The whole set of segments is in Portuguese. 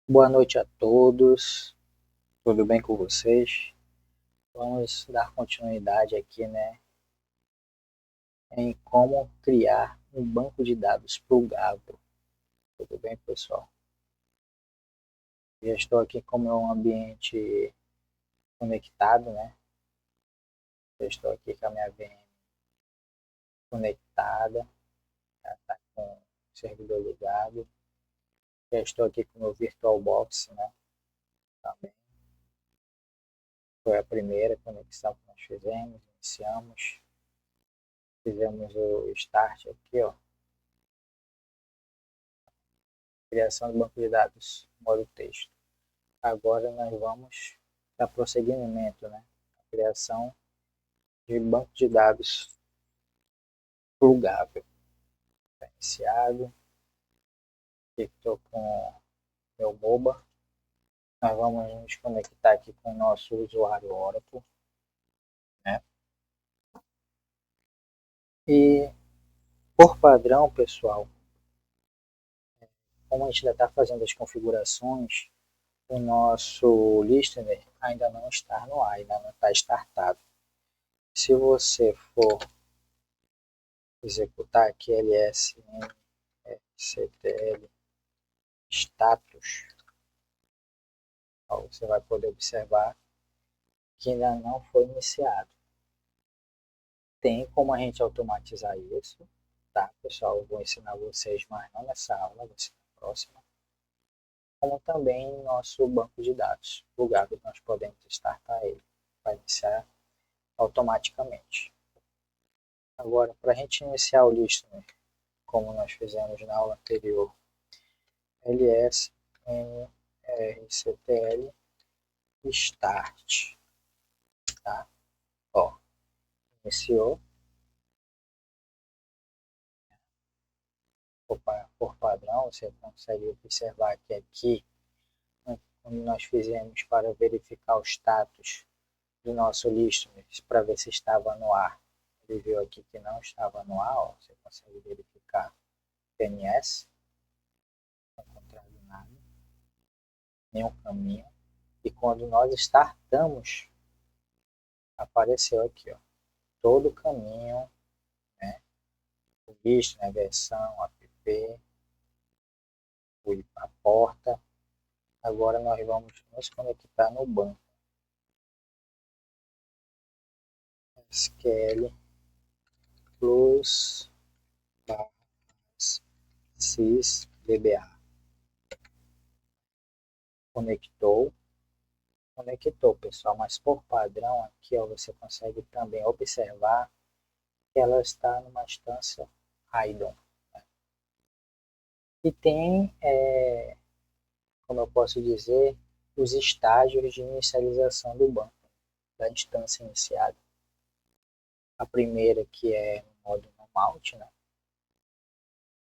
Boa noite a todos, tudo bem com vocês? Vamos dar continuidade aqui, né, em como criar um banco de dados plugável. Tudo bem, pessoal? Já estou aqui com o meu ambiente conectado, né? Já estou aqui com a minha VM conectada, já está com o servidor ligado. Já estou aqui com o meu VirtualBox, né? Também foi a primeira conexão que nós fizemos, iniciamos, fizemos o start aqui, ó. Criação do banco de dados, modo texto. Agora nós vamos dar prosseguimento, né? A criação de banco de dados plugável. Está iniciado. Estou com meu MOBA. Nós vamos nos conectar aqui com o nosso usuário Oracle, né? E por padrão, pessoal, como a gente ainda está fazendo as configurações, o nosso listener ainda não está no ar, ainda não está startado. Se você for executar aqui lsmctl status, você vai poder observar que ainda não foi iniciado. Tem como a gente automatizar isso, tá, pessoal? Eu vou ensinar vocês, mas não nessa aula, vai ser na próxima. Como também nosso banco de dados plugado, nós podemos startar ele para iniciar automaticamente. Agora, para a gente iniciar o listener, como nós fizemos na aula anterior, lsmrctl start, tá? Ó, iniciou. Por padrão, você consegue observar que aqui, quando nós fizemos para verificar o status do nosso listener, para ver se estava no ar, ele viu aqui que não estava no ar, ó, você consegue verificar PNS, não encontrado nada, nenhum caminho, e quando nós startamos, apareceu aqui, ó, todo o caminho, né, o listener, a versão, app, a porta. Agora nós vamos nos conectar no banco. SQL plus sysdba. Conectou, pessoal, mas por padrão aqui, ó, você consegue também observar que ela está numa instância idle, né? E tem, como eu posso dizer, os estágios de inicialização do banco, da instância iniciada. A primeira que é no modo no mount, né?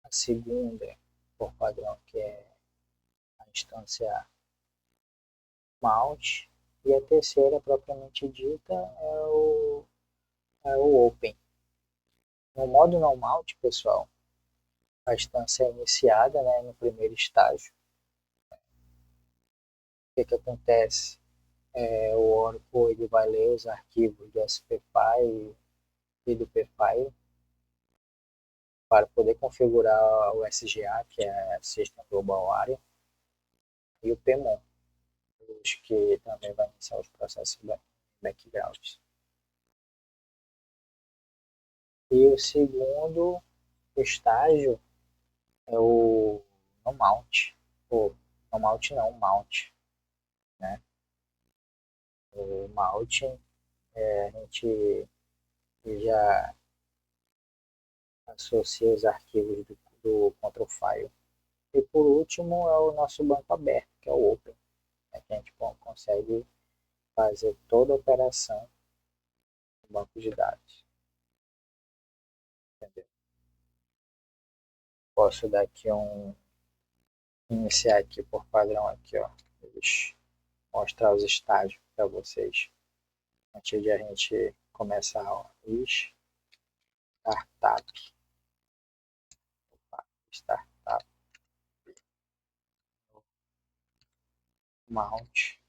A segunda, por padrão, que é a instância mount, e a terceira, propriamente dita, é o open. No modo no mount, pessoal, a instância é iniciada, né, no primeiro estágio. O que acontece? O Oracle ele vai ler os arquivos do SPFile e do PFile para poder configurar o SGA, que é a System Global Area, e o PMON, que também vai iniciar os processos backgrounds. E o segundo estágio é o no mount, ou no mount não, mount, né? O mount, a gente já associa os arquivos do control file. E por último é o nosso banco aberto, que é o open, né, que a gente consegue fazer toda a operação no banco de dados. Entendeu? Posso dar aqui iniciar aqui por padrão aqui, ó, mostrar os estágios para vocês antes de a gente começar, ó, startup. Opa, startup. Mount.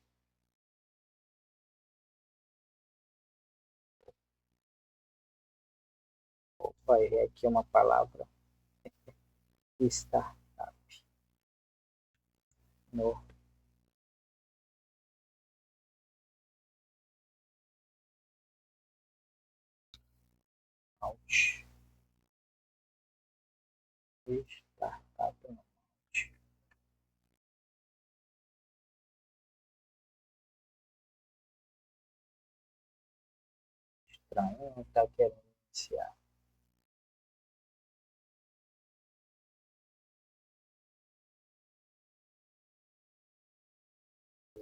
Opa, errei aqui uma palavra. Startup. No Mount. Startup no Mount. Estranho, não está querendo iniciar.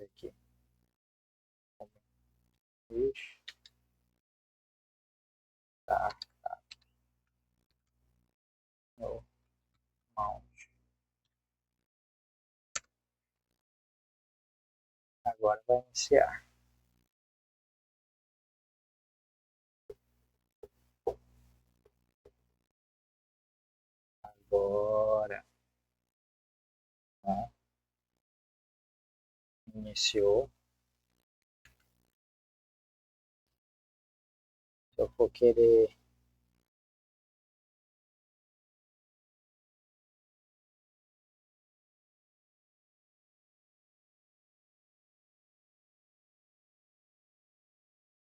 Aqui. Startup no Mount. Agora vai iniciar. Agora, né? Iniciou. Se eu for querer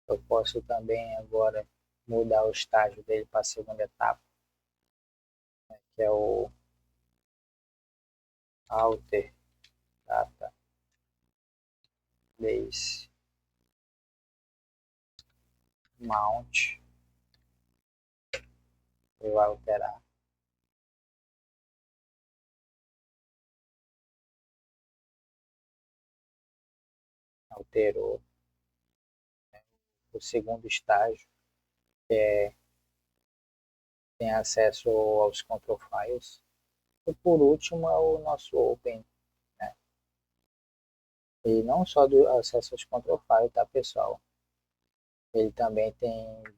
eu posso também agora mudar o estágio dele para a segunda etapa, né, que é o Alter Data Base Mount. Ele vai alterar. Alterou o segundo estágio, tem acesso aos control files. E por último é o nosso Open, né? E não só do acesso aos control files, tá, pessoal? Ele também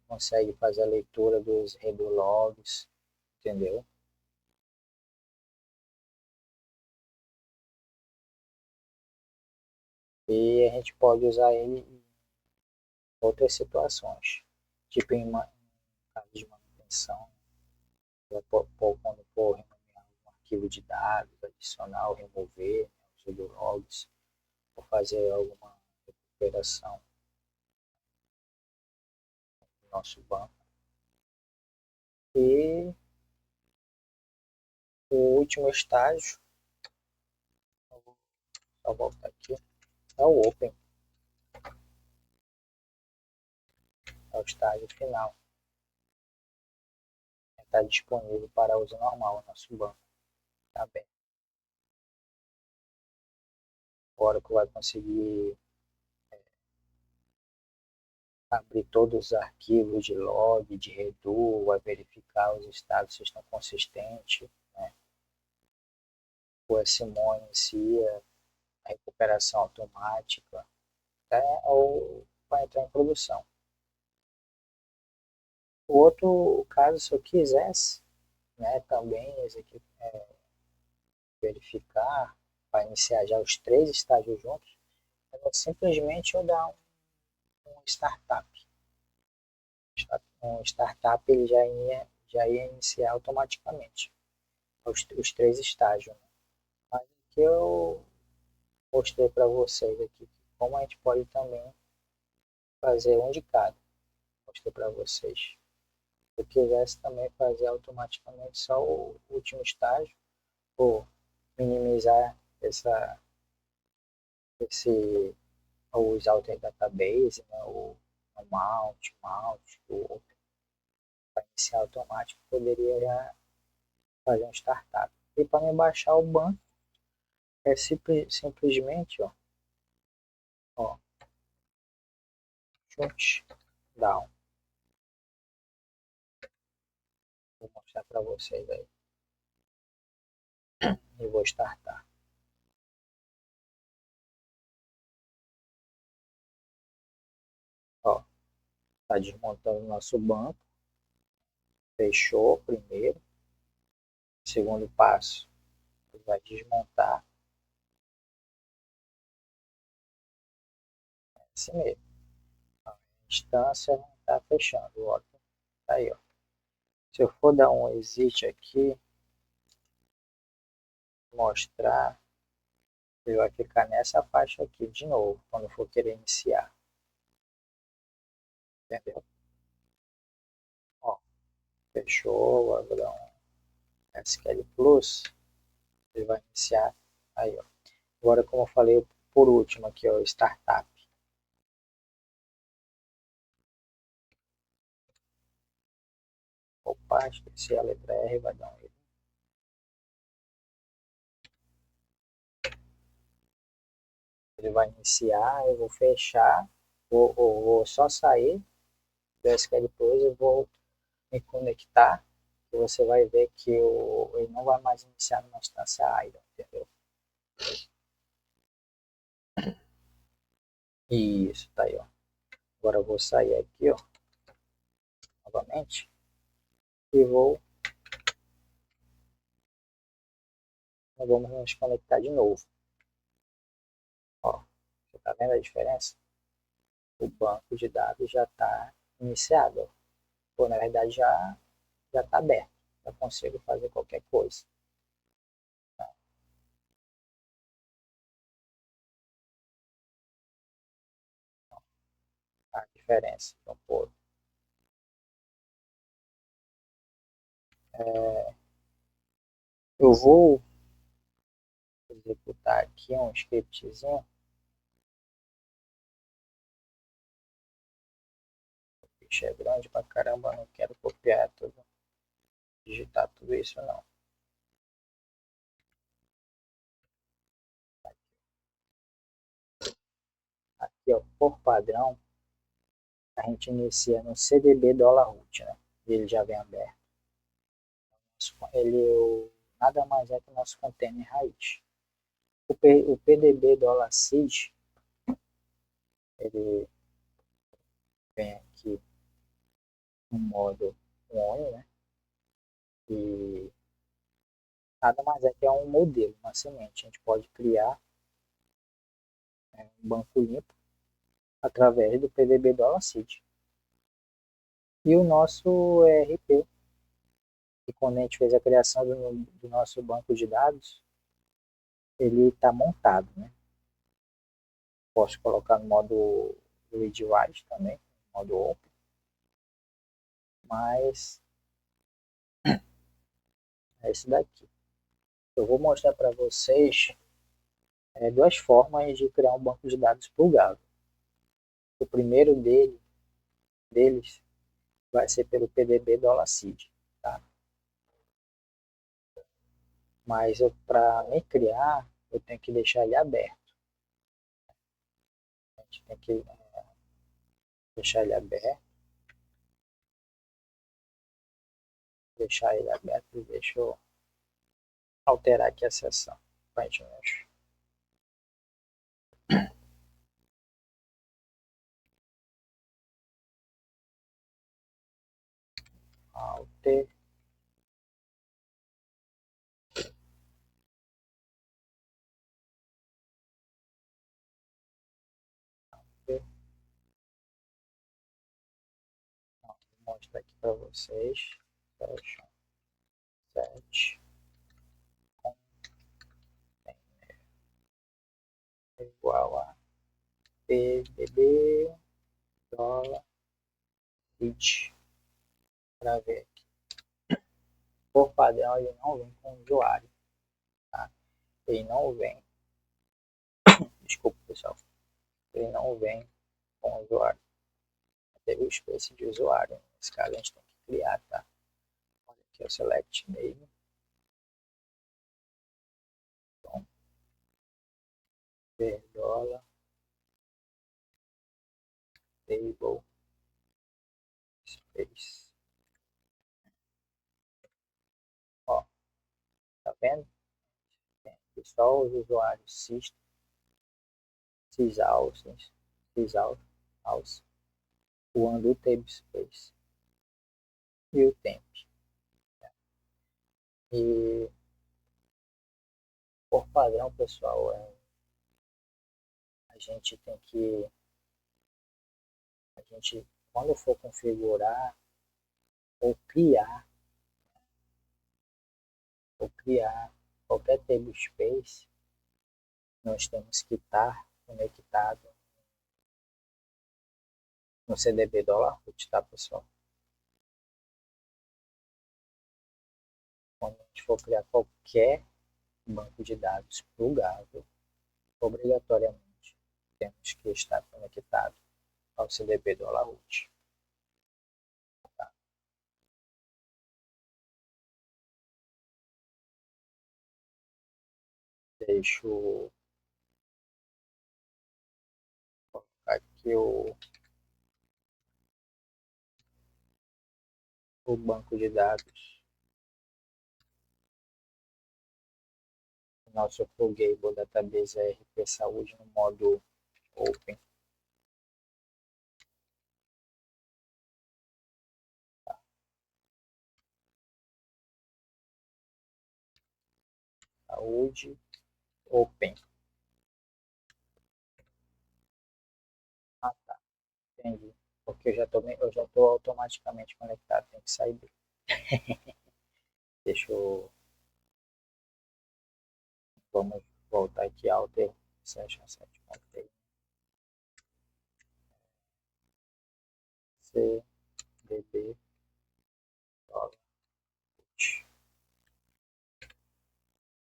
consegue fazer a leitura dos redo logs, entendeu? E a gente pode usar ele em outras situações, tipo em caso de manutenção, quando for renomear um arquivo de dados, adicionar ou remover, né, os redo logs, ou fazer alguma recuperação no nosso banco. E o último estágio, só voltar aqui, é o Open, é o estágio final. Está disponível para uso normal no nosso banco. Tá bem. O Oracle vai conseguir abrir todos os arquivos de log, de redo, vai verificar os estados se estão consistentes, né? O SMO inicia a recuperação automática, né? Ou vai entrar em produção. O outro caso, se eu quisesse, né, também verificar, para iniciar já os três estágios juntos, simplesmente eu dar um startup. Um startup ele já ia iniciar automaticamente os três estágios. Né? Mas aqui eu mostrei para vocês aqui como a gente pode também fazer um de cada. Mostrei para vocês. Se eu quisesse também fazer automaticamente só o último estágio, ou minimizar esse os alter database, né, o mount, o para iniciar automático, poderia já fazer um startup. E para me baixar o banco, é simplesmente, ó, shut down. Vou mostrar para vocês aí. E vou startar. Ó, tá desmontando o nosso banco. Fechou primeiro. Segundo passo, vai desmontar Assim mesmo. A instância não está fechando. Ó. Tá aí, ó. Se eu for dar um exit aqui, mostrar, ele vai ficar nessa faixa aqui de novo, quando for querer iniciar. Entendeu? Ó, fechou, agora dar um SQL Plus, ele vai iniciar aí, ó. Agora, como eu falei por último aqui, ó, Startup. Opa, esqueci a letra R, vai dar um erro. Ele vai iniciar, eu vou fechar, vou só sair do SQL Plus e vou me conectar, e você vai ver que ele não vai mais iniciar numa instância idle, entendeu? Isso, tá aí, ó. Agora eu vou sair aqui, ó, novamente, e vamos nos conectar de novo. Ó, você tá vendo a diferença? O banco de dados já está iniciado. Pô, na verdade já está aberto. Já consigo fazer qualquer coisa. A diferença. Então, pô, eu vou executar aqui um scriptzinho. O bicho é grande pra caramba, não quero copiar tudo, digitar tudo isso não. Aqui, ó, por padrão, a gente inicia no CDB $root, né? Ele já vem aberto. Ele nada mais é que o nosso container raiz. O PDB $seed, ele vem aqui no modo on, né? E nada mais é que é um modelo, uma semente. A gente pode criar um banco limpo através do PDB $seed. E o nosso ERP, que quando a gente fez a criação do nosso banco de dados, ele está montado, né? Posso colocar no modo readwrite também, no modo open, mas é isso daqui. Eu vou mostrar para vocês duas formas de criar um banco de dados plugável. O primeiro deles vai ser pelo PDB $seed, tá? Mas para me criar, eu tenho que deixar ele aberto. A gente tem que deixar ele aberto. Deixar ele aberto. Deixa eu alterar aqui a seção. Aparentemente. Alter. Vou mostrar aqui para vocês. Session set igual a pdb $it para ver aqui. Por padrão, ele não vem com usuário. Tá? Ele não vem. Desculpa, pessoal. Ele não vem com usuário. Teve o space de usuário. Nesse caso, a gente tem que criar, tá? Olha aqui, o select name. Então, $, table, space. Ó, tá vendo? Tem aqui só os usuários system, sysaus, o undo table space e o temp. E por padrão, pessoal, a gente tem que A gente, quando for configurar ou criar qualquer table space, nós temos que estar conectado no CDB $root, tá, pessoal? Quando a gente for criar qualquer banco de dados plugável, obrigatoriamente temos que estar conectado ao CDB $root. Tá? Deixa eu colocar aqui o banco de dados. O nosso Pluggable Database RP Saúde no modo Open. Saúde Open. Ah, tá. Entendi. Porque eu já tô automaticamente conectado. Tem que sair dele. Deixa eu... Vamos voltar aqui. Alter Session 7.1. CDB $root.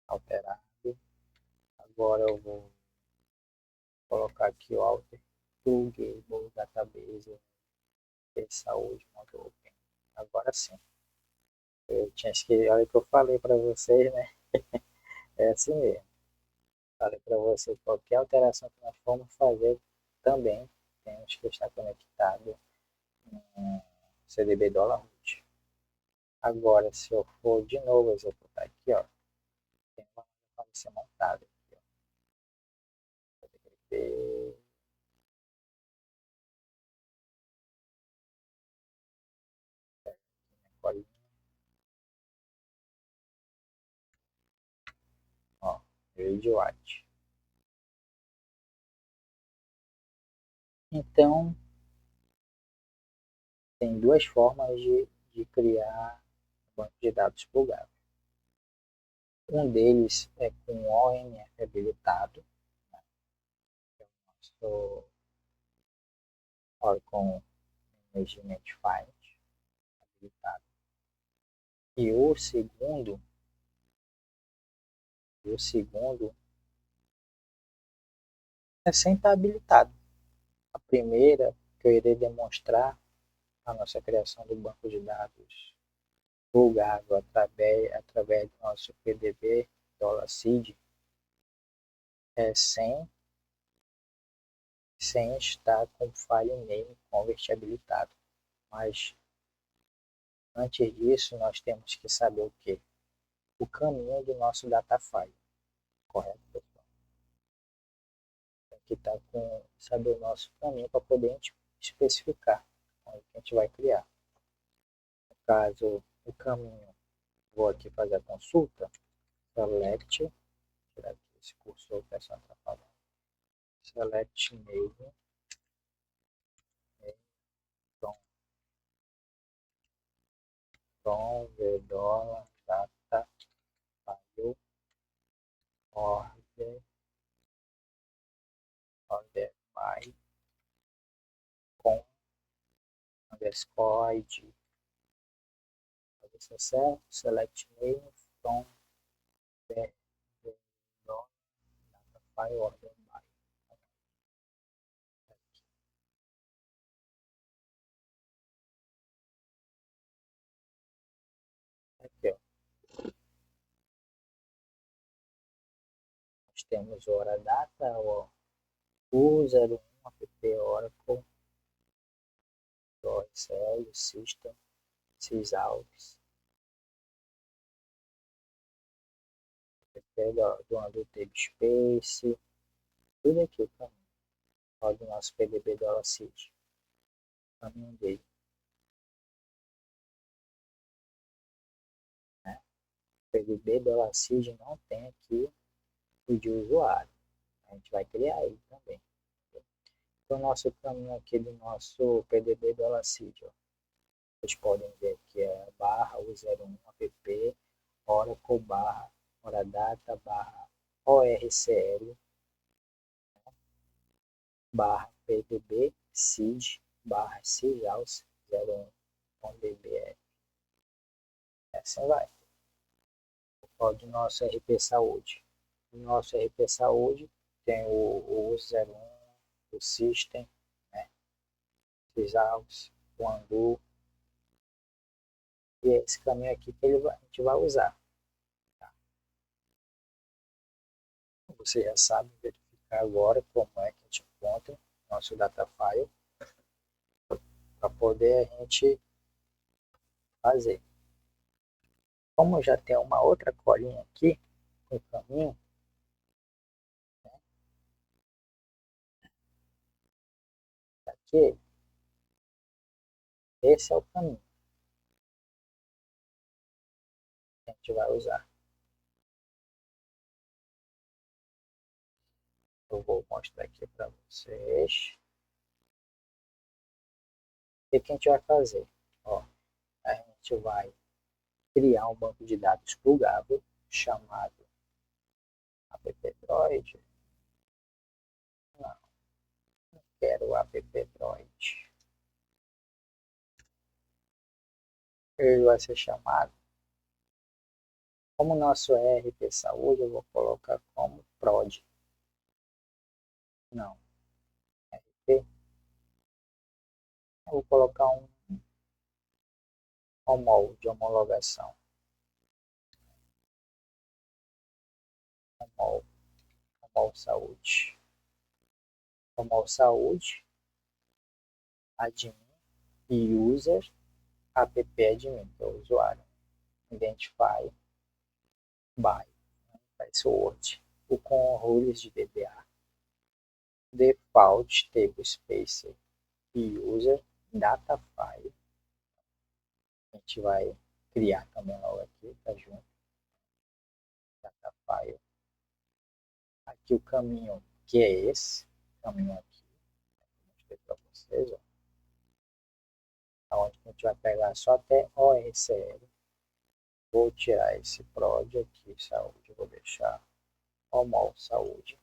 Alterado. Agora eu vou colocar aqui o Alter Pluggable Database de Saúde modo Open. Agora sim. Eu tinha esquecido, olha o que eu falei para vocês, né? É assim mesmo. Falei para vocês, qualquer alteração que nós formos fazer também temos que estar conectado no CDB $root. Agora, se eu for de novo executar aqui, ó, tem uma para ser montada aqui, ó. CDB, ó, RadioWatch. Então, tem duas formas de criar um banco de dados plugável. Um deles é com o ONF habilitado, né, que é o nosso Oracle Management Files habilitado. E o segundo é sem estar habilitado. A primeira, que eu irei demonstrar a nossa criação do banco de dados plugável através do nosso PDB $seed, é sem estar com file name convert habilitado. Mas antes disso, nós temos que saber o quê? O caminho do nosso data file, correto, pessoal? Tem que estar saber o nosso caminho para poder especificar onde a gente vai criar. No caso, o caminho, vou aqui fazer a consulta, select, tirar aqui esse cursor que está falando, select name, from $, data, file, order by, com, underscore id. Fazer isso certo, select name, from $, data, file, order by. Aqui, ó. Nós temos hora data, ó, U01, app Oracle, OSL, System, sysalps, do table space, tudo aqui também. Ó, do nosso PDB $seed. Caminho dele. Né? PDB $seed não tem aqui o de usuário. A gente vai criar ele também. o nosso caminho aqui do nosso PDB do Alacid, ó. Vocês podem ver que é barra U01 app, Oracle barra Horadata barra ORCL barra PDB SID barra SIGAUS 01.dbf. Assim vai. O do nosso RP Saúde. No nosso RP Saúde tem o U01, o System, né? SIGAUS, o Angu. E é esse caminho aqui que a gente vai usar. Tá? Você já sabe verificar agora como é que a gente encontra nosso data file para poder a gente fazer. Como já tem uma outra colinha aqui no caminho, né, aqui, esse é o caminho que a gente vai usar. Eu vou mostrar aqui para vocês. O que a gente vai fazer? Ó, a gente vai criar um banco de dados plugável chamado appdroid. Não, não quero o appdroid. Ele vai ser chamado, como nosso RP Saúde, eu vou colocar como prod. Não, RP. Eu vou colocar um homol de homologação. Homol, homol saúde. Homol saúde, admin e user, app admin, que é o usuário. Identify by password. O com rules de DBA. Default table space e user data file. A gente vai criar também logo aqui, tá junto. Data file. Aqui o caminho que é esse, caminho aqui, vou mostrar para vocês, ó. Onde a gente vai pegar só até ORCL. Vou tirar esse prod aqui, saúde, vou deixar homol saúde.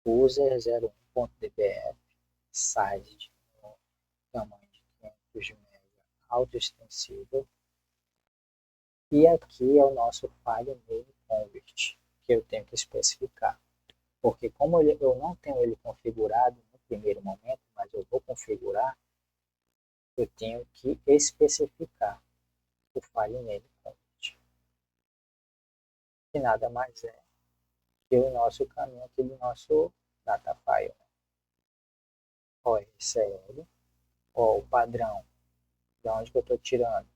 User 01.dbf, size de tamanho de 500 MB, autoextensível. E aqui é o nosso file name convert, que eu tenho que especificar. Porque como eu não tenho ele configurado no primeiro momento, mas eu vou configurar, eu tenho que especificar o file name convert. Que nada mais é que o nosso caminho aqui do nosso data file. ORCL, ó, o padrão, de onde que eu estou tirando.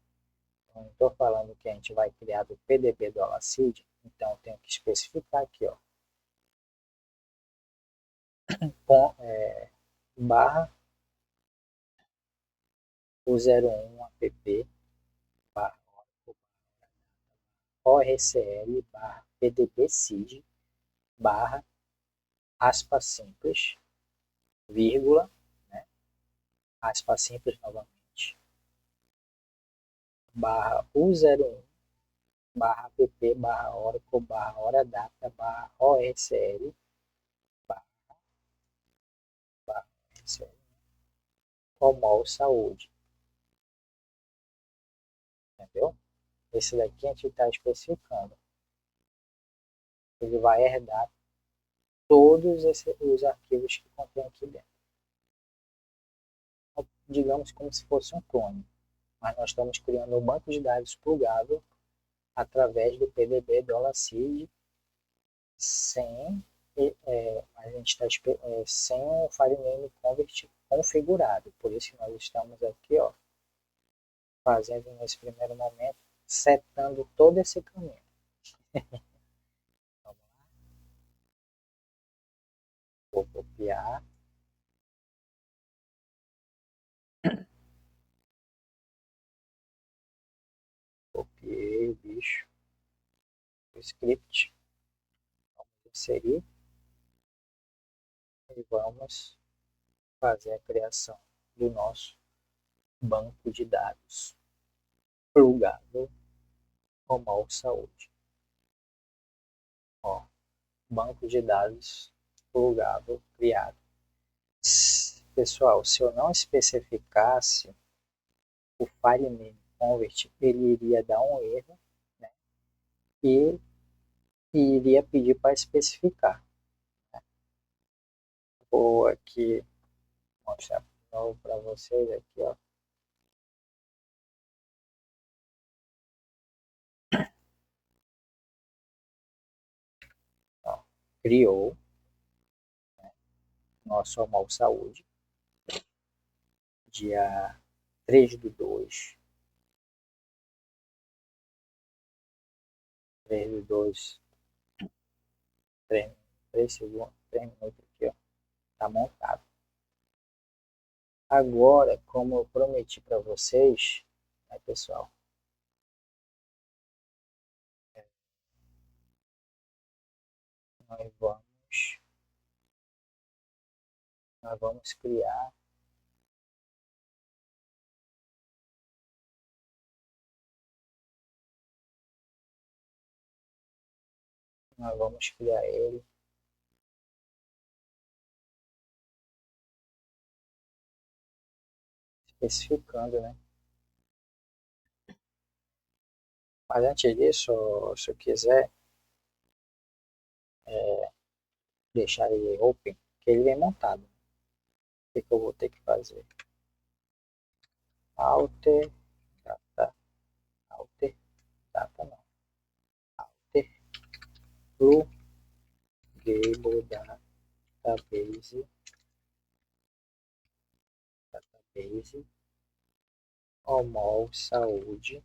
Eu não estou falando que a gente vai criar do PDB do Alacid, então eu tenho que especificar aqui, ó, com, barra o 01 app barra ORCL barra PDB-SID barra aspa simples, vírgula, né, aspa simples novamente, barra U01 barra app barra Oracle barra Horadata barra ORCL barra ORCL homol saúde. Entendeu? Esse daqui a gente está especificando. Ele vai herdar todos os arquivos que contém aqui dentro. Digamos como se fosse um clone. Mas nós estamos criando um banco de dados plugável através do PDB $seed sem a gente está sem o file name convert configurado. Por isso que nós estamos aqui, ó, fazendo nesse primeiro momento, setando todo esse caminho. Vamos lá. Vou copiar. Copiei o bicho. o script, vamos inserir e vamos fazer a criação do nosso banco de dados plugável Romol Saúde. Ó, banco de dados plugável criado. Pessoal, se eu não especificasse o file name convert, ele iria dar um erro, né? e iria pedir para especificar. Né? Vou aqui mostrar de novo para vocês aqui, ó. Ó, criou, né, nosso Romol Saúde, dia 3/2, 3/2, 3 segundos, 3 minutos aqui, ó, tá montado. Agora, como eu prometi para vocês, né, pessoal, nós vamos, nós vamos criar ele especificando, né? Mas antes disso, se eu quiser deixar ele open, que ele vem montado, o que eu vou ter que fazer? Alter data, alter data não, alter plugable database Romol Saúde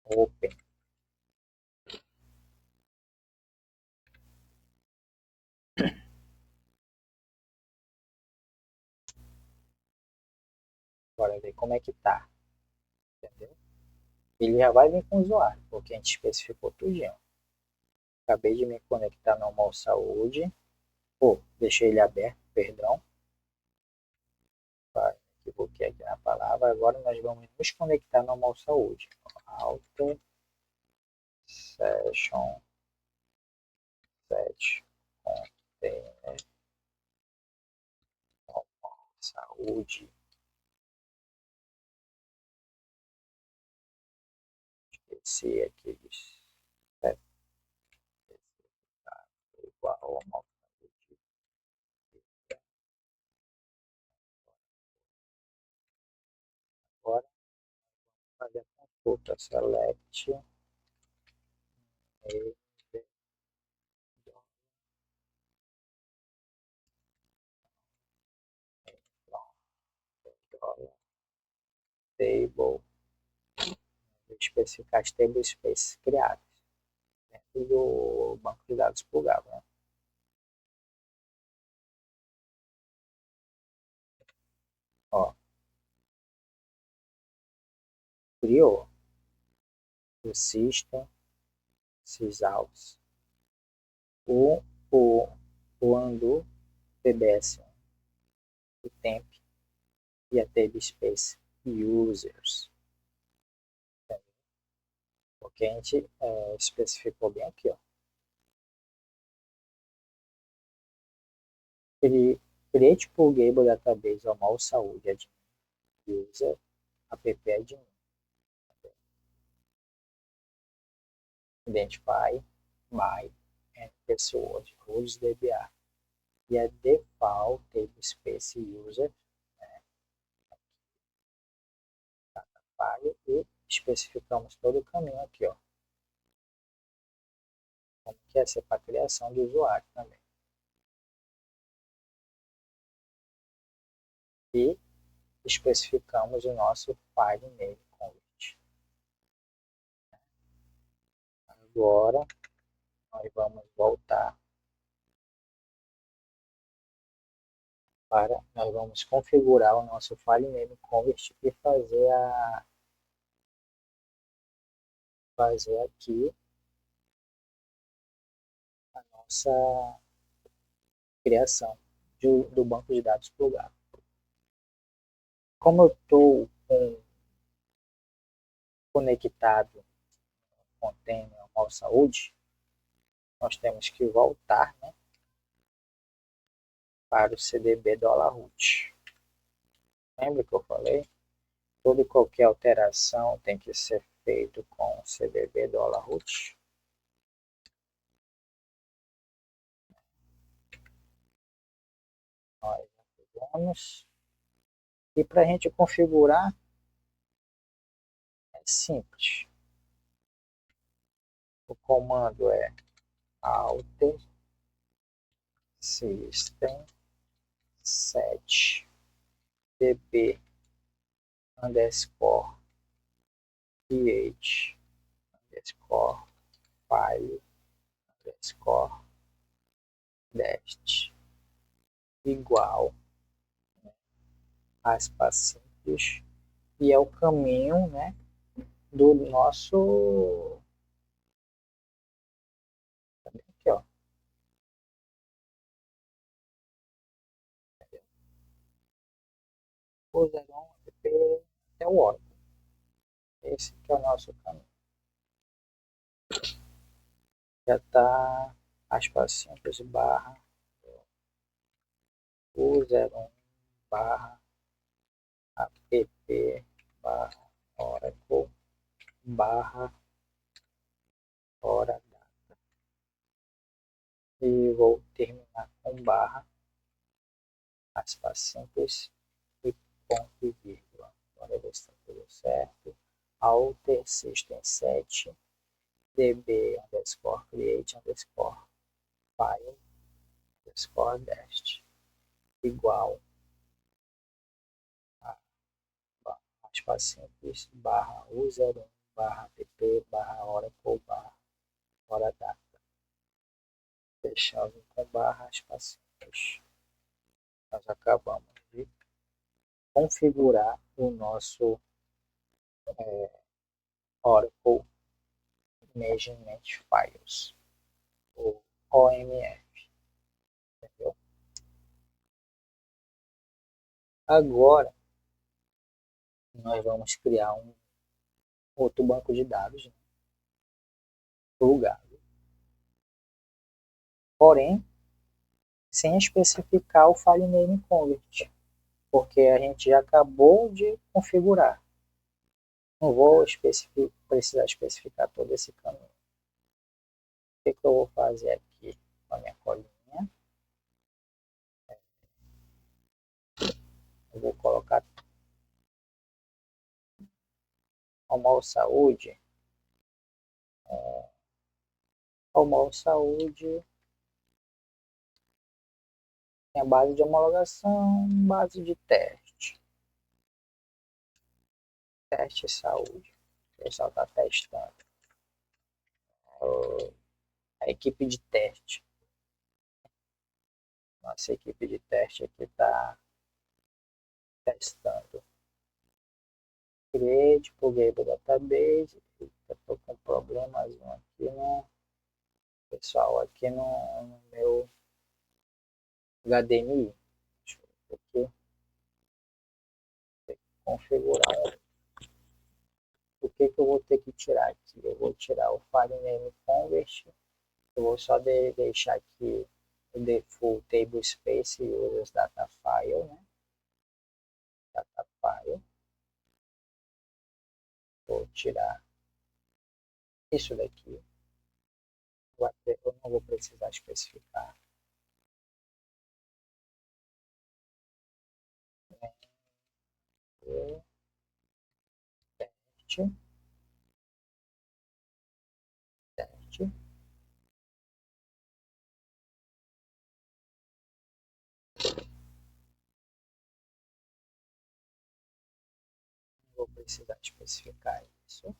open. Bora ver como é que tá, entendeu? Ele já vai vir com o usuário, porque a gente especificou tudinho. Acabei de me conectar no Romol Saúde, deixei ele aberto, perdão, equivoquei aqui na palavra. Agora nós vamos nos conectar no Romol Saúde. Alter session set container Romol Saúde. Esqueci aqueles igual ao Romol Saúde. Agora fazer a consulta select table, especificar as table spaces criadas dentro do banco de dados plugável. Né? Ó, criou o system, sysout, o, o, o undo, tbs1, o temp e a table space users. Porque a gente especificou bem aqui, ó. Create plugable database Romol Saúde admin user app admin. Identify by and password rules DBA. E a default table space user, né, e especificamos todo o caminho aqui, ó. Como que é ser para a criação do usuário também. E especificamos o nosso file name convert. Agora nós vamos voltar nós vamos configurar o nosso file name convert e fazer fazer aqui a nossa criação do banco de dados plugado. Como eu estou conectado no container ao saúde, nós temos que voltar, né, para o CDB $root. Lembra que eu falei? Toda e qualquer alteração tem que ser feito com o CDB $root. Nós vamos. E para a gente configurar, é simples. O comando é alter system set db underscore create underscore file underscore dest igual, aspas simples, e é o caminho, né, do nosso aqui, ó, o 01 app até o Oracle. Esse que é o nosso caminho. Já está aspas simples barra o 01 barra app barra Oracle barra hora data. E vou terminar com barra aspas simples e ponto e vírgula. Agora ver se está tudo certo. Alter system set db underscore create underscore file underscore dest igual a aspas simples barra user1 barra app barra oracle barra hora data. Fechado com barra aspas simples. Nós acabamos de configurar o nosso Oracle Management Files, o OMF, entendeu? Agora, nós vamos criar um outro banco de dados, né, plugado, porém, sem especificar o file name convert, porque a gente já acabou de configurar. Não vou precisar especificar todo esse caminho. O que eu vou fazer aqui com a minha colinha? Eu vou colocar Almol Saúde. Almol Saúde tem a base de homologação, base de teste. Teste saúde. O pessoal está testando. A equipe de teste. Nossa equipe de teste aqui está testando. Create, pluguei para o database. Estou com problemas aqui no pessoal, aqui no meu HDMI. Deixa eu ver aqui. Tem que configurar. O que eu vou ter que tirar aqui? Eu vou tirar o file name convert. Eu vou só deixar aqui o default table space users data file, né? Data file. Vou tirar isso daqui. Eu não vou precisar especificar. Teste. Teste. Não vou precisar especificar isso.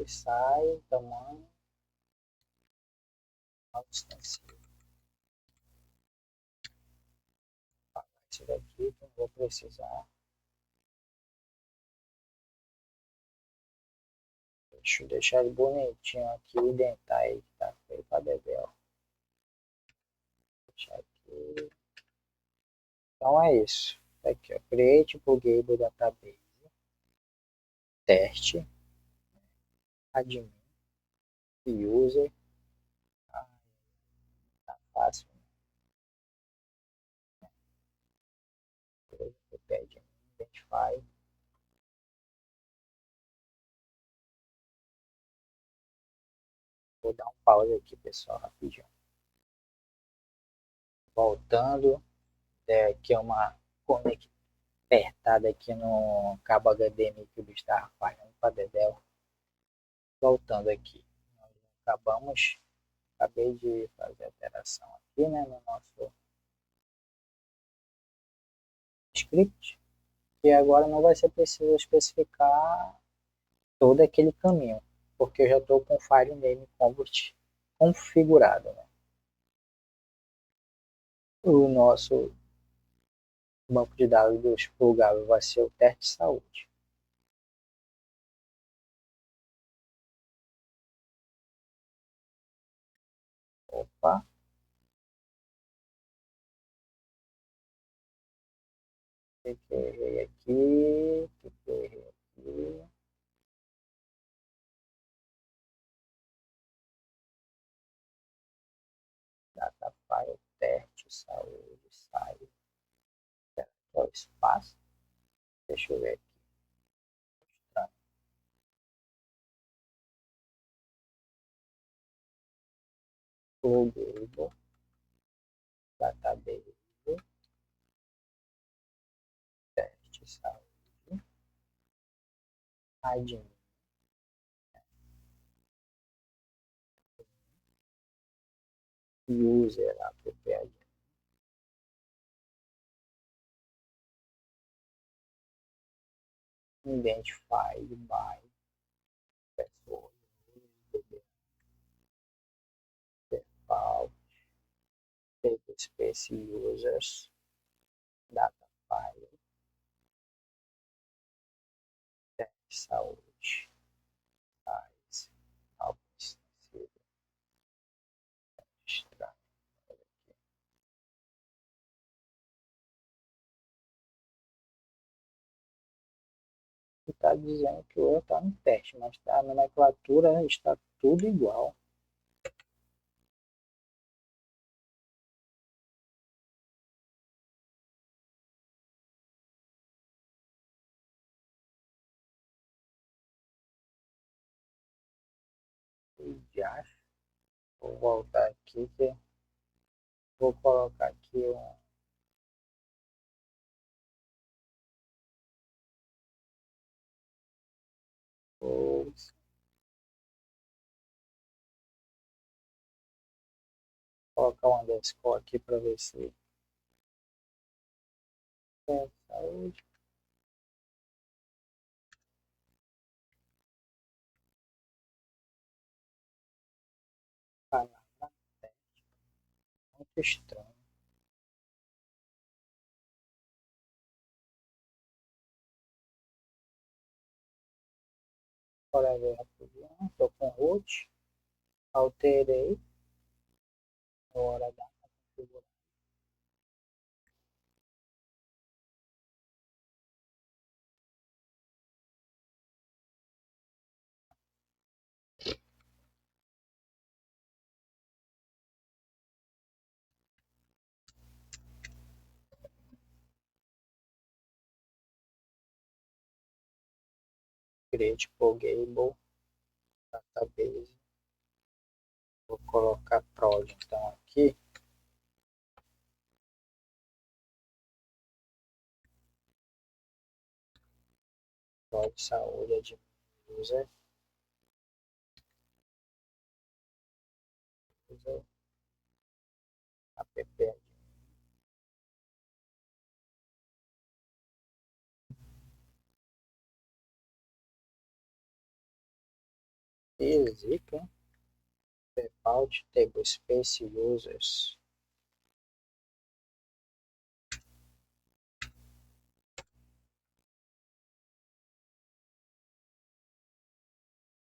sai, tamanho, extensivo. Isso daqui que eu vou precisar. Deixa eu deixar ele bonitinho aqui, indentar ele, tá feio pra Dedéu. Deixar aqui. Então é isso. Aqui, ó. Create Plugable Database. Teste. Admin. User. Ah, tá fácil. Pede Identify. Vou dar um pause aqui, pessoal, rapidinho. Voltando. Aqui é uma conectada aqui no cabo HDMI que o bicho estava falhando para Dedéu. Voltando aqui. Nós acabei de fazer a alteração aqui, né, no nosso script. E agora não vai ser preciso especificar todo aquele caminho, porque eu já estou com o file name convert configurado. Né? O nosso banco de dados plugável vai ser o teste de saúde. Opa! Errei aqui, errei aqui. Data file, teste, saúde, sai. Qual é o espaço? Deixa eu ver aqui. Tá. Plugable, database, teste, saúde, admin, user, app admin. Identified by pessoa, default, data space users, data file, teste saúde, size, alcance, extra. Está dizendo que o erro está no teste, mas a nomenclatura está tudo igual. Já vou voltar aqui, que vou colocar aqui vou colocar um underscore aqui para ver se é saúde. Palavra teste. Muito estranho. Bora ver rapidinho. Estou com root. Alterei. Hora da configuração. Create Plugable Database. Vou colocar prod então aqui. Prod saúde de user. User app admin. Easy, default table space users.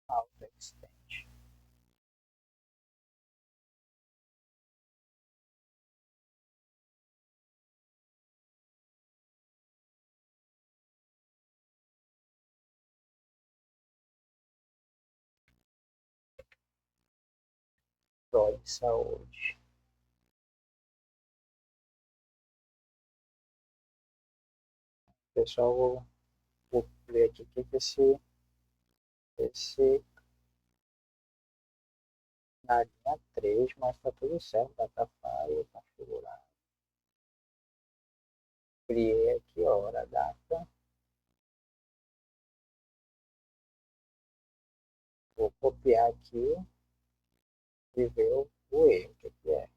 Auto extend. Prod saúde. Pessoal, vou ver aqui o que esse na linha 3, mas tá tudo certo, Datafile, configurar. Criei aqui, ó, hora, data. Vou copiar aqui e ver o erro, o que é.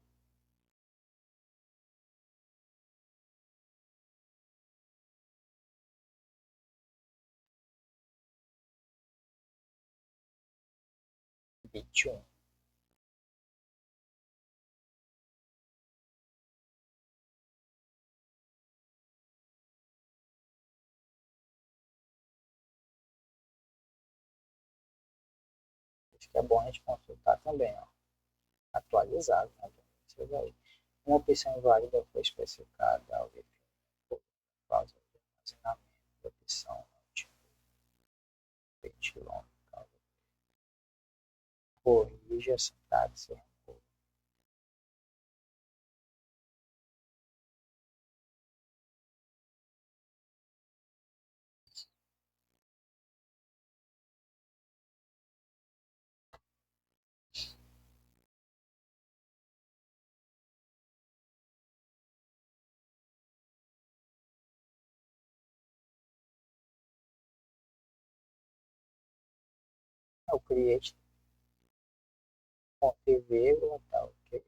Bit 1. Acho que é bom a gente consultar também, ó. Atualizado, né? Uma opção inválida foi especificada ao definir por causa de armazenamento, opção não tinha ventilão, corrige a sintaxe. O create ponto e vírgula, tá ok.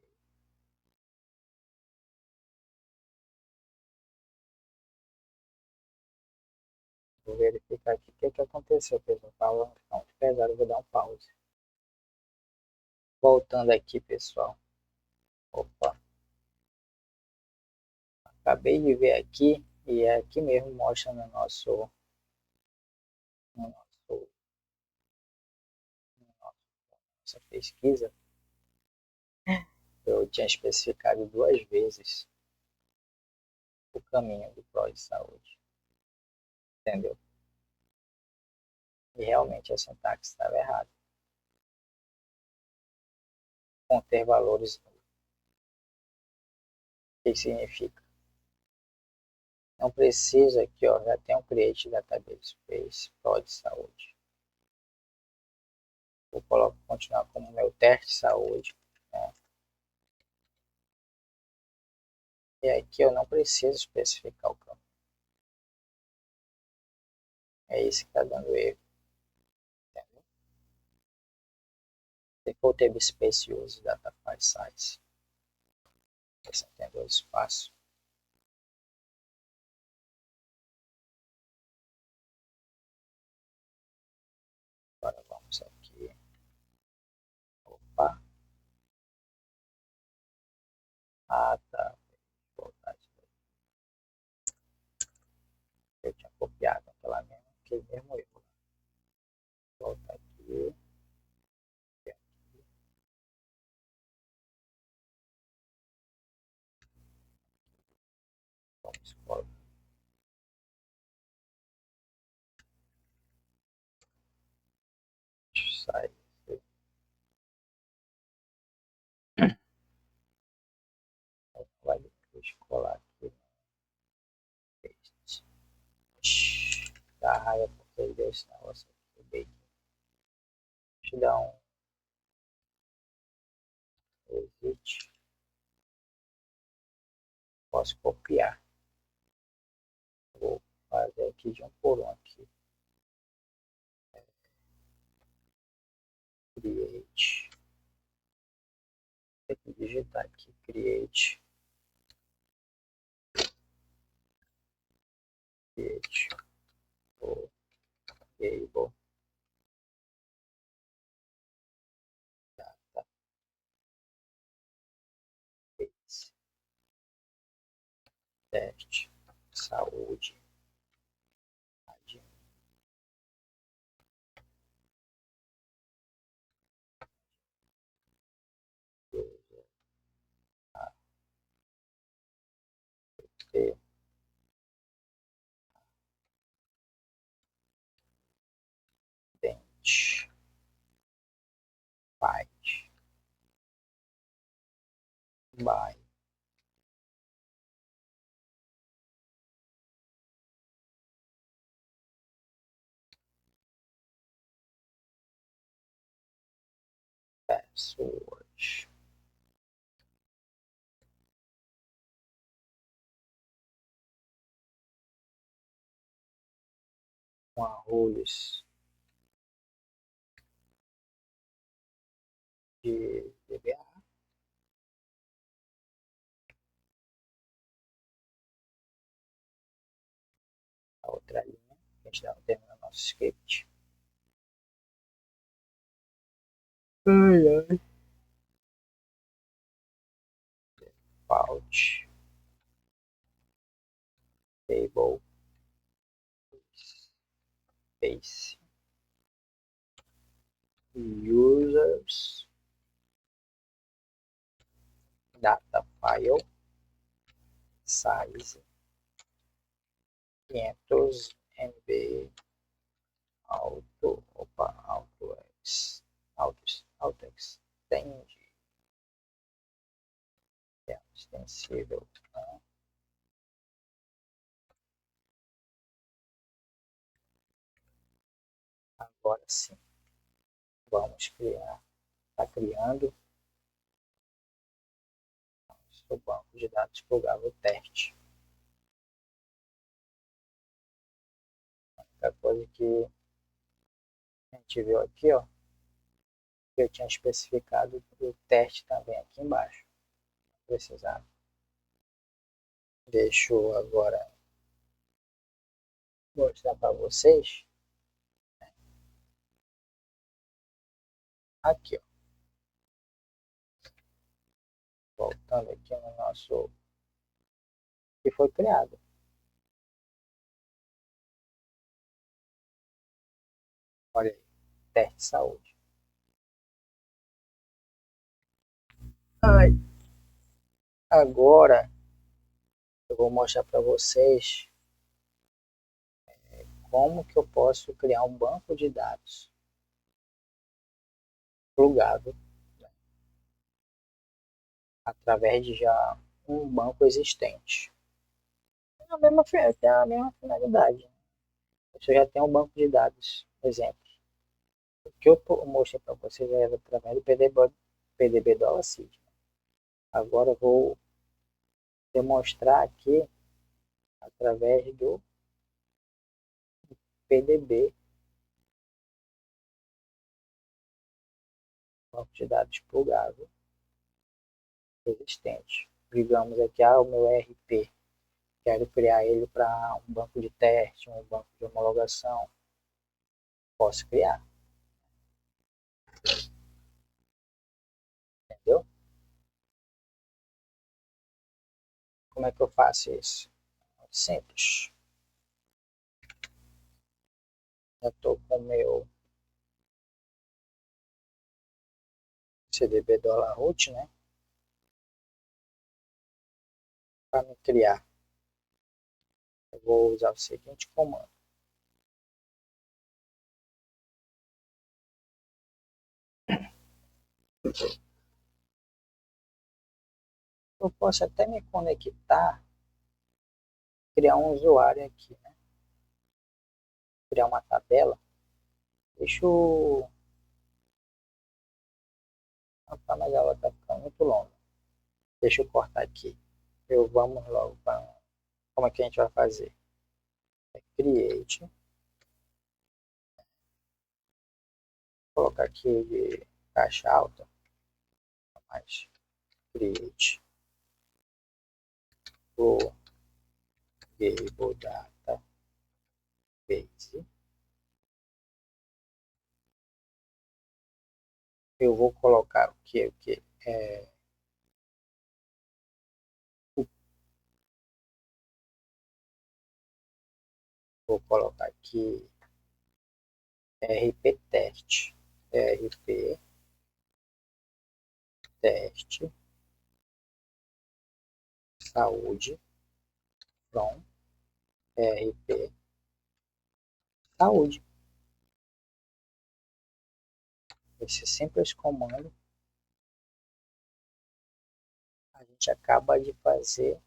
Vou verificar aqui o que aconteceu, pessoal. Tava muito pesado, vou dar um pause. Voltando aqui, pessoal. Opa, acabei de ver aqui e é aqui mesmo mostra no nosso nossa pesquisa. Eu tinha especificado duas vezes o caminho do pró de saúde, entendeu? E realmente a sintaxe estava errada. Conter valores, o que significa? Não precisa aqui, ó, já tem um create database space pró de saúde. Vou continuar como meu teste de saúde, né? E aqui eu não preciso especificar o caminho. É esse que está dando erro. Entendeu? Default table space use data file size. Você entendeu o espaço? Agora vamos aqui. Opa. Ah, tá. Vou voltar isso daí. Eu tinha copiado aquela mesma, aquele mesmo erro. Vou voltar aqui. Vamos colocar. Sai. Vai colar aqui. Paste. Dá raiva porque ele deu esse negócio aqui. Deixa eu dar um exit. Posso copiar. Vou fazer aqui de um por um aqui. Create. Tem que digitar aqui. Create. Create. Table. teste, saúde, admin, user, app, dente, byte, by, password, com arroz de DBA, a outra linha, a gente dá um termina nosso script. Ai, ai. Default, table, space, users, data file, size 500 MB, auto extend, extensível. Agora sim, vamos criar, está criando o banco de dados plugável teste. A única coisa que a gente viu aqui, ó, que eu tinha especificado o teste também aqui embaixo. Não precisava. Deixa eu agora mostrar para vocês. Aqui, ó. Voltando aqui no nosso que foi criado. Olha aí, teste de saúde. Ai, agora eu vou mostrar para vocês como que eu posso criar um banco de dados plugável, né, através de já um banco existente. Tem a mesma finalidade. Você já tem um banco de dados, exemplo. O que eu mostrei para vocês é através do PDB Dollar-Seed. Agora eu vou demonstrar aqui através do PDB, banco de dados plugável existente. Digamos aqui, o meu ERP, quero criar ele para um banco de teste, um banco de homologação. Posso criar, entendeu? Como é que eu faço isso? Simples. Eu estou com o meu CDB dólar root, né? Para me criar, eu vou usar o seguinte comando. Eu posso até me conectar, criar um usuário aqui, né? Criar uma tabela. Deixa eu... Rapaz, mas ela está ficando muito longa. Deixa eu cortar aqui. Vamos logo para... Como é que a gente vai fazer? Create. Vou colocar aqui de caixa alta. Mais create. Vou Gable Data Base. Eu vou colocar o que? Vou colocar aqui RP teste. RP teste saúde from RP saúde. Esse simples comando a gente acaba de fazer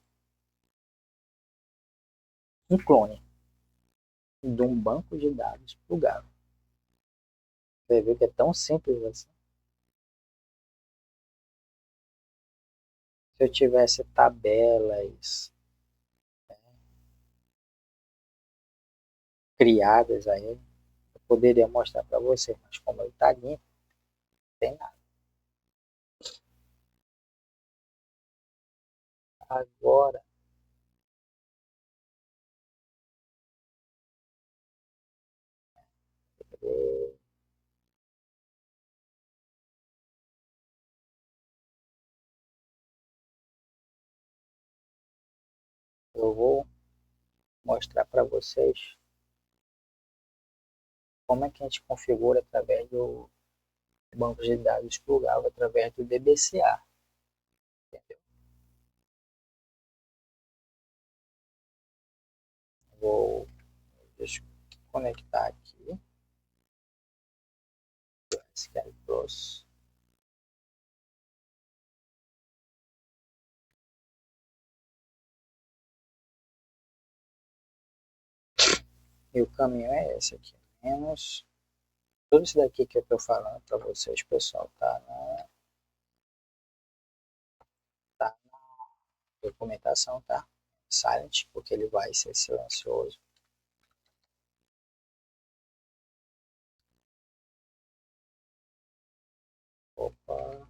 um clone de um banco de dados plugável. Você vê que é tão simples assim. Se eu tivesse tabelas criadas aí, eu poderia mostrar para você, mas como ele está limpo, não tem nada. Agora, eu vou mostrar para vocês como é que a gente configura através do banco de dados plugável, através do DBCA. Entendeu? Vou desconectar aqui do SQL Plus. E o caminho é esse aqui. Menos tudo isso daqui que eu estou falando para vocês, pessoal, tá na documentação, tá? Silent, porque ele vai ser silencioso. Opa.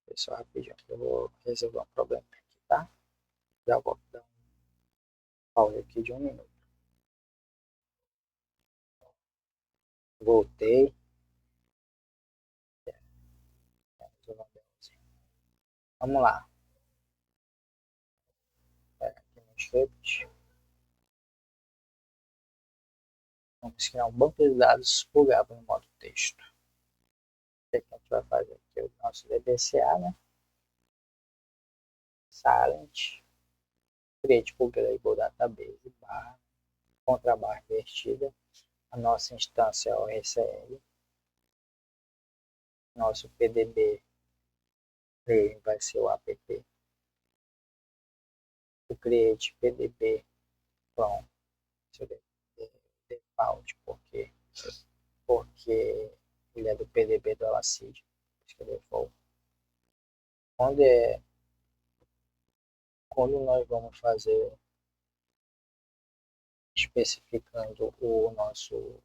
Pessoal, rapidinho, eu vou resolver um problema aqui, tá? Já vou dar um pause aqui de 1 minuto. Voltei. Vamos lá. Aqui no script. Vamos criar um banco de dados plugável no modo texto. O que a gente vai fazer aqui? O nosso DBCA, né? Silent. Create Publiable Database, barra, contra barra invertida. A nossa instância é o ORCL. Nosso PDB vai ser o app. O create PDB from default, porque ele é do PDB do Elacid. Quando nós vamos fazer especificando o nosso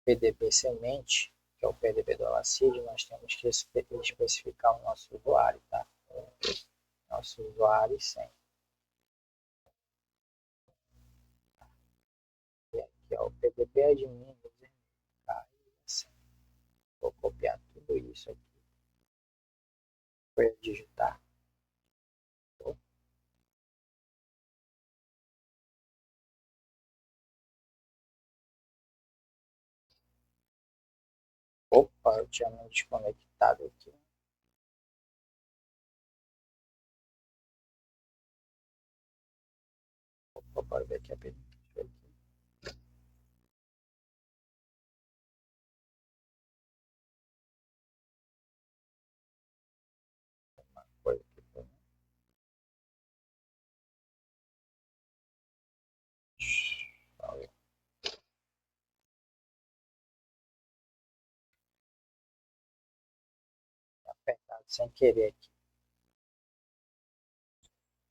PDB semente, que é o PDB do Elacid, nós temos que especificar o nosso usuário, tá? Nosso usuário sem. E aqui é o PDB admin, assim. Vou copiar tudo isso aqui para digitar. Opa, eu tinha me desconectado aqui. Opa, bora ver aqui rapidinho. Uma coisa aqui pra mim. Apertado sem querer aqui.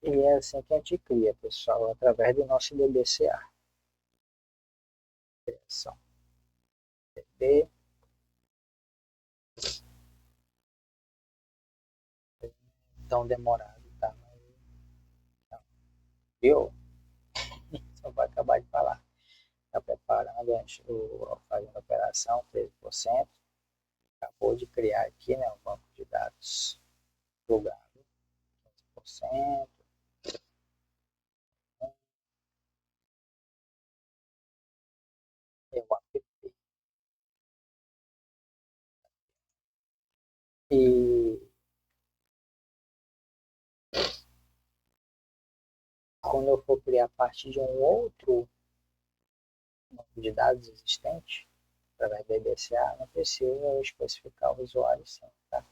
E é assim que a gente cria, pessoal, através do nosso DBCA. Criação. DB. tão demorado, tá? Não, viu? Só vai acabar de falar. Está preparando, fazendo a operação, 13%. Acabou de criar aqui, né, o banco de dados plugável, 15%. É o app. E quando eu for criar a partir de um outro banco de dados existente, através da EBCA, não precisa eu especificar o usuário sim, tá?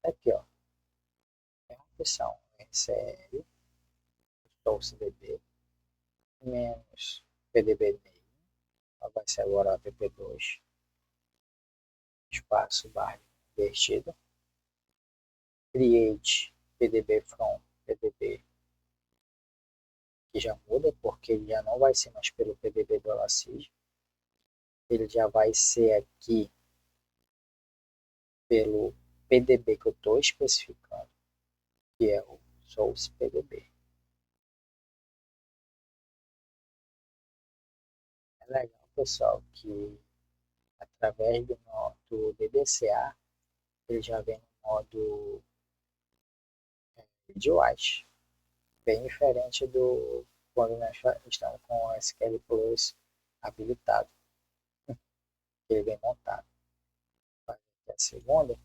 Aqui, ó, tem uma opção SL, source DB, menos PDB name, vai ser agora o app2, espaço barra invertido, create PDB from PDB, que já muda, porque ele já não vai ser mais pelo PDB do Elastic, ele já vai ser aqui pelo PDB que eu estou especificando, que é o source PDB. É legal, pessoal, que através do DBCA, ele já vem no modo videowatch, bem diferente do quando nós estamos com o SQL Plus habilitado, ele vem montado. A segunda,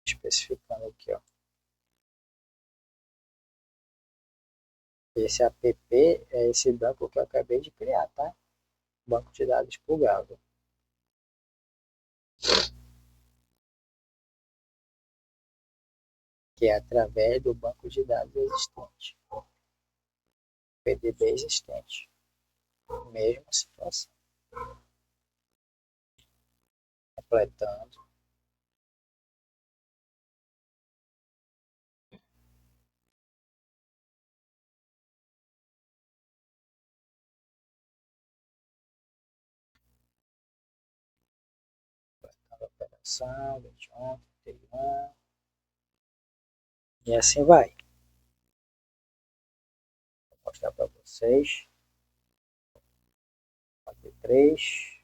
especificando aqui, ó. Esse app é esse banco que eu acabei de criar, tá? Banco de dados plugável. Que é através do banco de dados existente. PDB existente. Mesma situação. Completando. Completando a operação. 21, 31. E assim vai. Vou mostrar para vocês. 43.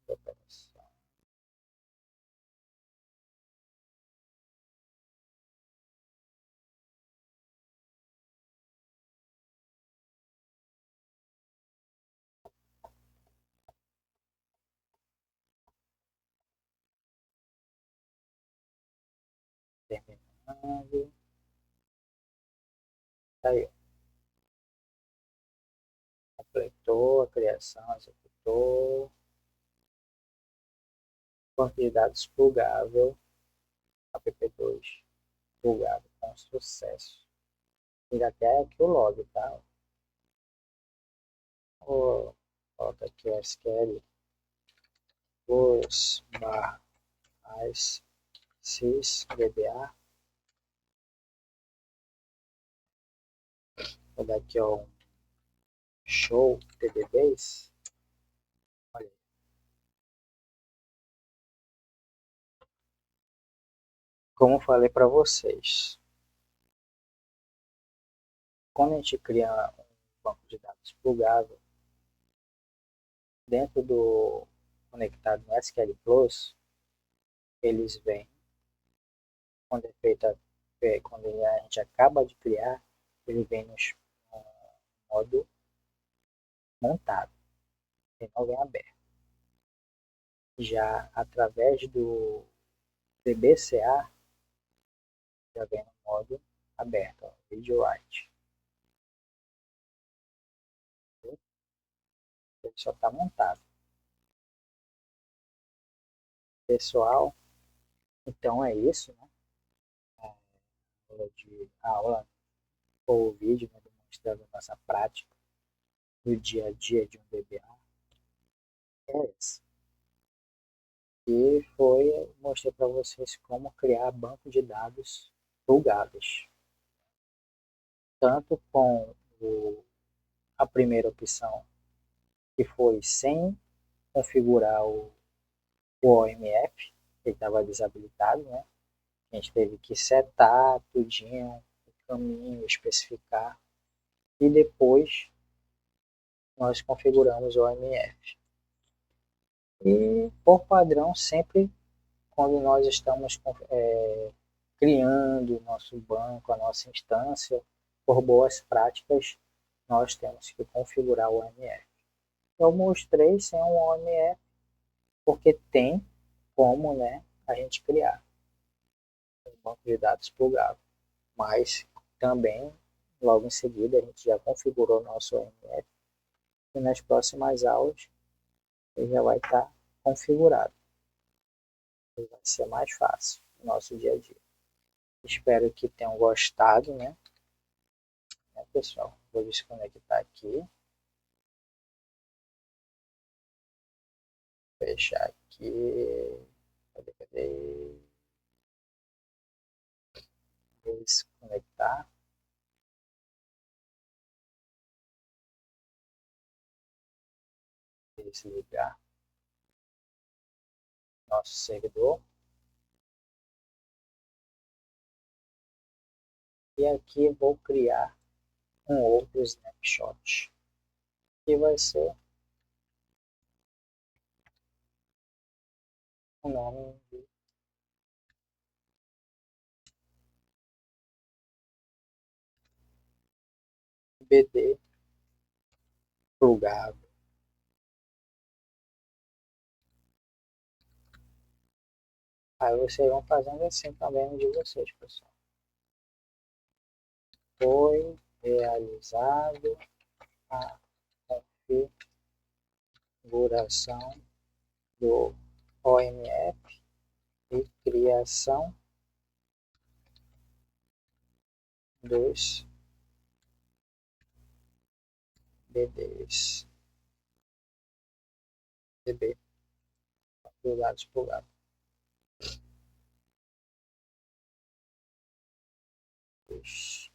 Operação. Terminando. Tá aí. Completou a criação, executou. Banco de dados plugável. app2 plugável com sucesso. E até aqui o log, tá? Coloca aqui o SQL plus barra as sys dba. Vou dar aqui ó, um show PDBs. Olha aí. Como falei para vocês, quando a gente cria um banco de dados plugável, dentro do conectado no SQL Plus, eles vêm, quando é feita, quando a gente acaba de criar, ele vem no modo montado, ele não vem aberto. Já através do DBCA, já vem no modo aberto, ó, Video Write. Ele só está montado. Pessoal, então é isso, né? A aula ou o vídeo, né, demonstrando a nossa prática do dia a dia de um DBA é esse. E mostrei para vocês como criar banco de dados plugadas. Tanto com a primeira opção, que foi sem configurar o OMF, que estava desabilitado, né? A gente teve que setar tudinho, o caminho, especificar, e depois nós configuramos o OMF. E por padrão, sempre quando nós estamos criando o nosso banco, a nossa instância, por boas práticas, nós temos que configurar o OMF. Eu mostrei sem um OMF, porque tem como, né, a gente criar um banco de dados plugável. Mas também, logo em seguida, a gente já configurou o nosso OMF e nas próximas aulas ele já vai estar configurado. Ele vai ser mais fácil no nosso dia a dia. Espero que tenham gostado, né? Pessoal, vou desconectar aqui. Fechar aqui. Cadê? Desconectar. Desligar nosso servidor. E aqui vou criar um outro snapshot, que vai ser o nome de BD plugável. Aí vocês vão fazendo assim também no de vocês, pessoal. Foi realizado a configuração do OMF e criação dos BDs. DB, dados plugados.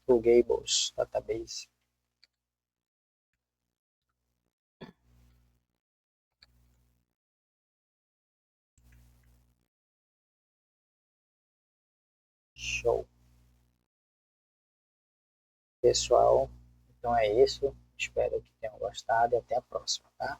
Plugables database. Show. Pessoal, então é isso. Espero que tenham gostado e até a próxima, tá?